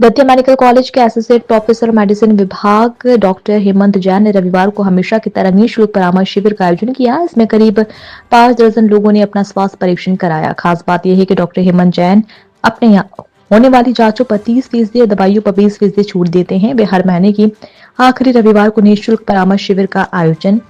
Datia medical college के associate professor medicine विभाग doctor Hemant Jain ने रविवार को हमेशा की तरह निःशुल्क परामर्श शिविर का आयोजन किया। इसमें करीब 5 दर्जन लोगों ने अपना स्वास्थ्य परीक्षण कराया। खास बात यह है कि डॉक्टर हेमंत जैन अपने यहाँ होने वाली जांचों पर 30% और दवाइयों पर 20% छूट देते हैं। वे हर महीने की आखिरी रविवार को निःशुल्क परामर्श शिविर का आयोजन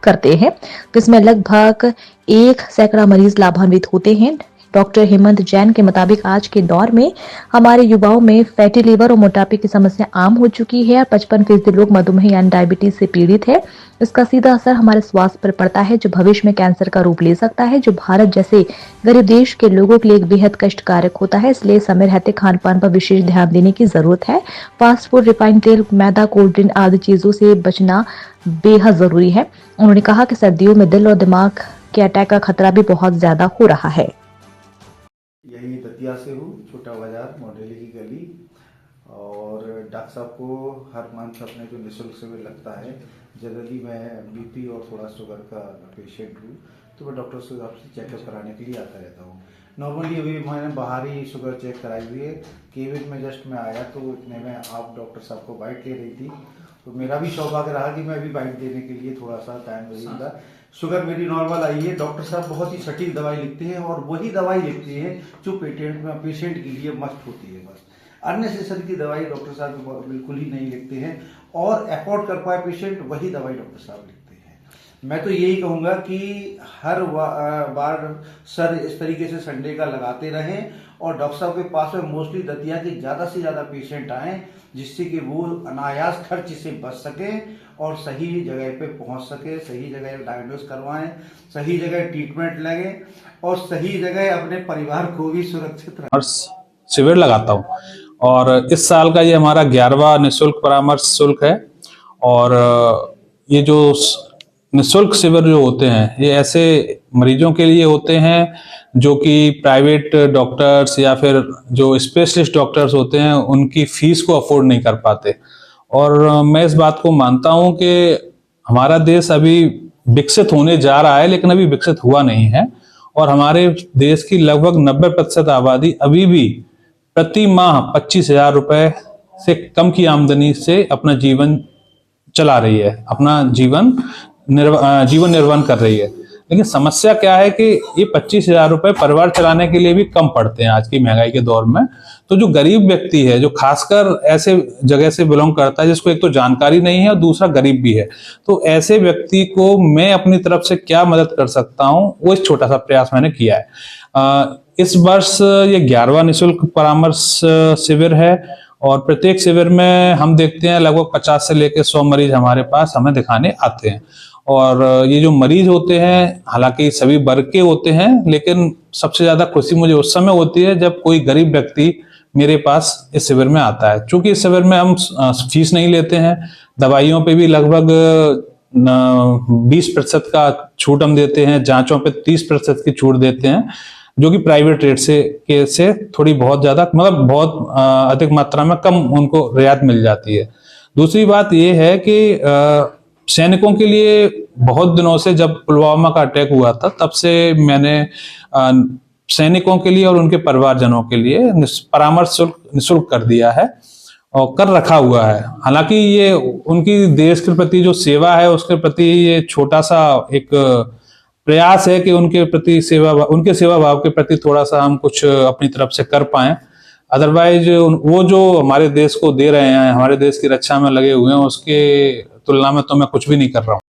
करते हैं, जिसमें लगभग 1 सैकड़ा मरीज लाभान्वित होते हैं। डॉक्टर हेमंत जैन के मुताबिक आज के दौर में हमारे युवाओं में फैटी लिवर और मोटापे की समस्या आम हो चुकी है और 55% लोग मधुमेह यानी डायबिटीज से पीड़ित है। इसका सीधा असर हमारे स्वास्थ्य पर पड़ता है, जो भविष्य में कैंसर का रूप ले सकता है, जो भारत जैसे गरीब देश के लोगों के लिए एक बेहद कष्टकारक होता है। इसलिए समय रहते खान पान पर विशेष ध्यान देने की जरूरत है। फास्ट फूड, रिफाइंड तेल, मैदा, कोल्ड ड्रिंक आदि चीजों से बचना बेहद जरूरी है। उन्होंने कहा कि सर्दियों में दिल और दिमाग के अटैक का खतरा भी बहुत ज्यादा हो रहा है। यही दतिया से हूँ, छोटा बाजार मोडेली की गली। और डॉक्टर साहब को हर मंथ अपने जो निःशुल्क शिविर लगता है, जनरली मैं बीपी और थोड़ा शुगर का पेशेंट हूँ, तो मैं डॉक्टर से आपसे चेकअप कराने के लिए आता रहता हूँ। नॉर्मली अभी मैंने बाहर ही शुगर चेक कराई हुई है। केबिन में जस्ट मैं आया तो इतने में आप डॉक्टर साहब को बाइट ले रही थी, तो मेरा भी सौभाग्य रहा कि मैं भी बाइट देने के लिए थोड़ा सा टाइम लगेगा। शुगर मेरी नॉर्मल आई है। डॉक्टर साहब बहुत ही सटीक दवाई लिखते हैं और वही दवाई लिखते हैं जो पेशेंट के लिए मस्ट होती है। बस अननेसेसरी की दवाई डॉक्टर साहब बिल्कुल ही नहीं लिखते हैं, और अफोर्ड कर पाए पेशेंट वही दवाई डॉक्टर साहब लिखते हैं। मैं तो यही कहूँगा कि हर बार सर इस तरीके से संडे का लगाते रहें और डॉक्टर साहब के पास में मोस्टली दतिया के ज़्यादा से ज़्यादा पेशेंट आएँ, जिससे कि वो अनायास खर्च से बच सके और सही जगह पे पहुंच सके, सही जगह डायग्नोस करवाएं, सही जगह ट्रीटमेंट लगे और सही जगह अपने परिवार को भी सुरक्षित रखें। शिविर लगाता हूं और इस साल का ये हमारा 11वां निःशुल्क परामर्श शुल्क है। और ये जो निःशुल्क शिविर जो होते हैं, ये ऐसे मरीजों के लिए होते हैं जो कि प्राइवेट डॉक्टर्स या फिर जो स्पेशलिस्ट डॉक्टर्स होते हैं उनकी फीस को अफोर्ड नहीं कर पाते। और मैं इस बात को मानता हूं कि हमारा देश अभी विकसित होने जा रहा है, लेकिन अभी विकसित हुआ नहीं है। और हमारे देश की लगभग 90% आबादी अभी भी प्रति माह 25,000 रुपए से कम की आमदनी से अपना जीवन चला रही है, अपना जीवन निर्वहन कर रही है। लेकिन समस्या क्या है कि ये 25,000 रुपए परिवार चलाने के लिए भी कम पड़ते हैं आज की महंगाई के दौर में। तो जो गरीब व्यक्ति है, जो खासकर ऐसे जगह से बिलोंग करता है जिसको एक तो जानकारी नहीं है और दूसरा गरीब भी है, तो ऐसे व्यक्ति को मैं अपनी तरफ से क्या मदद कर सकता हूं, वो एक छोटा सा प्रयास मैंने किया है। इस वर्ष ये 11वां निःशुल्क परामर्श शिविर है और प्रत्येक शिविर में हम देखते हैं लगभग 50 से लेकर 100 मरीज हमारे पास हमें दिखाने आते हैं। और ये जो मरीज होते हैं, हालांकि सभी वर्ग के होते हैं, लेकिन सबसे ज्यादा खुशी मुझे उस समय होती है जब कोई गरीब व्यक्ति मेरे पास इस शिविर में आता है। चूंकि इस शिविर में हम फीस नहीं लेते हैं, दवाइयों पे भी लगभग 20% का छूट हम देते हैं, जांचों पे 30% की छूट देते हैं, जो कि प्राइवेट रेट से थोड़ी बहुत ज्यादा, मतलब बहुत अधिक मात्रा में कम उनको रियायत मिल जाती है। दूसरी बात यह है कि सैनिकों के लिए बहुत दिनों से, जब पुलवामा का अटैक हुआ था तब से मैंने सैनिकों के लिए और उनके परिवारजनों के लिए परामर्श शुल्क निःशुल्क कर दिया है और कर रखा हुआ है। हालांकि ये उनकी देश के प्रति जो सेवा है उसके प्रति ये छोटा सा एक प्रयास है कि उनके प्रति उनके सेवा भाव के प्रति थोड़ा सा हम कुछ अपनी तरफ से कर पाएं। अदरवाइज वो जो हमारे देश को दे रहे हैं, हमारे देश की रक्षा में लगे हुए हैं, उसके तुलना में तो मैं कुछ भी नहीं कर रहा हूँ।